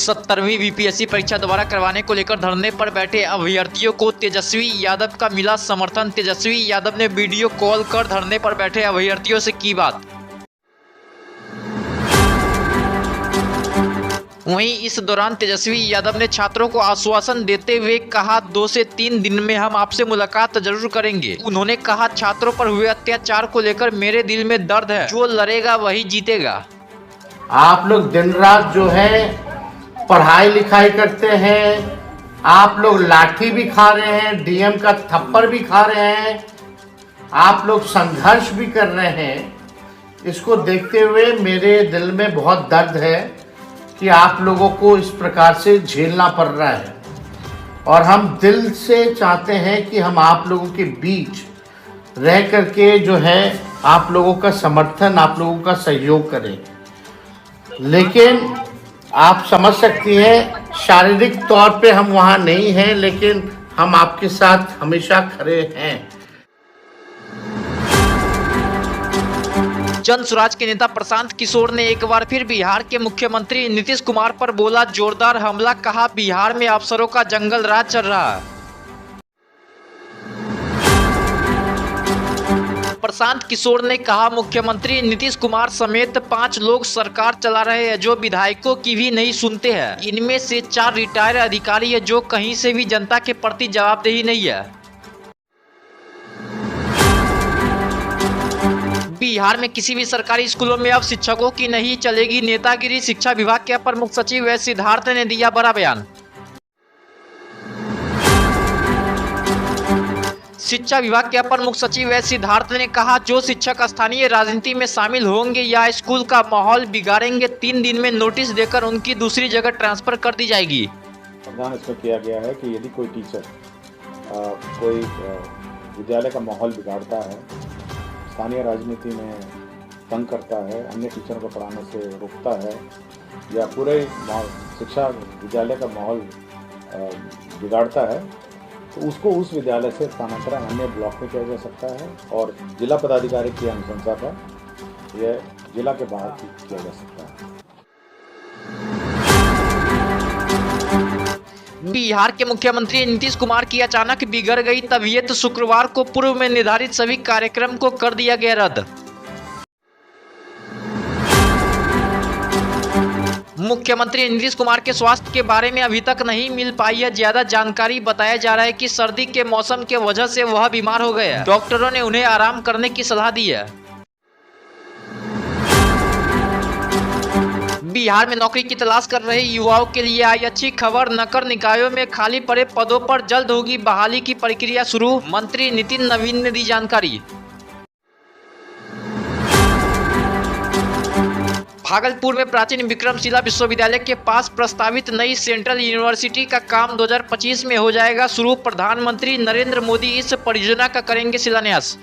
17वीं BPSC परीक्षा दोबारा करवाने को लेकर धरने पर बैठे अभ्यर्थियों को तेजस्वी यादव का मिला समर्थन। तेजस्वी यादव ने वीडियो कॉल कर धरने पर बैठे अभ्यर्थियों से की बात। वहीं इस दौरान तेजस्वी यादव ने छात्रों को आश्वासन देते हुए कहा, 2 से 3 दिन में हम आपसे मुलाकात जरूर करेंगे। उन्होंने कहा, छात्रों पर हुए अत्याचार को लेकर मेरे दिल में दर्द है, जो लड़ेगा वही जीतेगा। आप लोग दिन रात जो है पढ़ाई लिखाई करते हैं, आप लोग लाठी भी खा रहे हैं, डीएम का थप्पड़ भी खा रहे हैं, आप लोग संघर्ष भी कर रहे हैं। इसको देखते हुए मेरे दिल में बहुत दर्द है कि आप लोगों को इस प्रकार से झेलना पड़ रहा है, और हम दिल से चाहते हैं कि हम आप लोगों के बीच रह करके जो है आप लोगों का समर्थन, आप लोगों का सहयोग करें। लेकिन आप समझ सकती हैं शारीरिक तौर पे हम वहाँ नहीं हैं, लेकिन हम आपके साथ हमेशा खड़े हैं। जन स्वराज के नेता प्रशांत किशोर ने एक बार फिर बिहार के मुख्यमंत्री नीतीश कुमार पर बोला जोरदार हमला। कहा, बिहार में अफसरों का जंगल राज चल रहा है। प्रशांत किशोर ने कहा, मुख्यमंत्री नीतीश कुमार समेत 5 लोग सरकार चला रहे हैं जो विधायकों की भी नहीं सुनते हैं। इनमें से 4 रिटायर्ड अधिकारी है जो कहीं से भी जनता के प्रति जवाबदेही नहीं है। बिहार में किसी भी सरकारी स्कूलों में अब शिक्षकों की नहीं चलेगी नेतागिरी। शिक्षा विभाग के अपर मुख्य सचिव एस सिद्धार्थ ने दिया बड़ा बयान। शिक्षा विभाग के अपर मुख्य सचिव एस सिद्धार्थ ने कहा, जो शिक्षक स्थानीय राजनीति में शामिल होंगे या स्कूल का माहौल बिगाड़ेंगे, 3 दिन में नोटिस देकर उनकी दूसरी जगह ट्रांसफर कर दी जाएगी। प्रावधान इसमें किया गया है कि यदि कोई टीचर कोई विद्यालय का माहौल बिगाड़ता है, स्थानीय राजनीति में तंग करता है, अन्य टीचरों को पढ़ाने से रोकता है, या पूरे शिक्षा विद्यालय का माहौल बिगाड़ता है, तो उसको उस विद्यालय से स्थानांतरण अन्य ब्लॉक में किया जा सकता है, और जिला पदाधिकारी की अनुशंसा पर यह जिला के बाहर किया जा सकता है। बिहार के मुख्यमंत्री नीतीश कुमार की अचानक बिगड़ गई तबीयत। शुक्रवार को पूर्व में निर्धारित सभी कार्यक्रम को कर दिया गया रद्द। मुख्यमंत्री नीतीश कुमार के स्वास्थ्य के बारे में अभी तक नहीं मिल पाई है ज्यादा जानकारी। बताया जा रहा है कि सर्दी के मौसम के वजह से वह बीमार हो गए हैं। डॉक्टरों ने उन्हें आराम करने की सलाह दी है। बिहार में नौकरी की तलाश कर रहे युवाओं के लिए आई अच्छी खबर। नगर निकायों में खाली पड़े पदों पर जल्द होगी बहाली की प्रक्रिया शुरू। मंत्री नितिन नवीन ने दी जानकारी। भागलपुर में प्राचीन विक्रमशिला विश्वविद्यालय के पास प्रस्तावित नई सेंट्रल यूनिवर्सिटी का काम 2025 में हो जाएगा शुरू। प्रधानमंत्री नरेंद्र मोदी इस परियोजना का करेंगे शिलान्यास।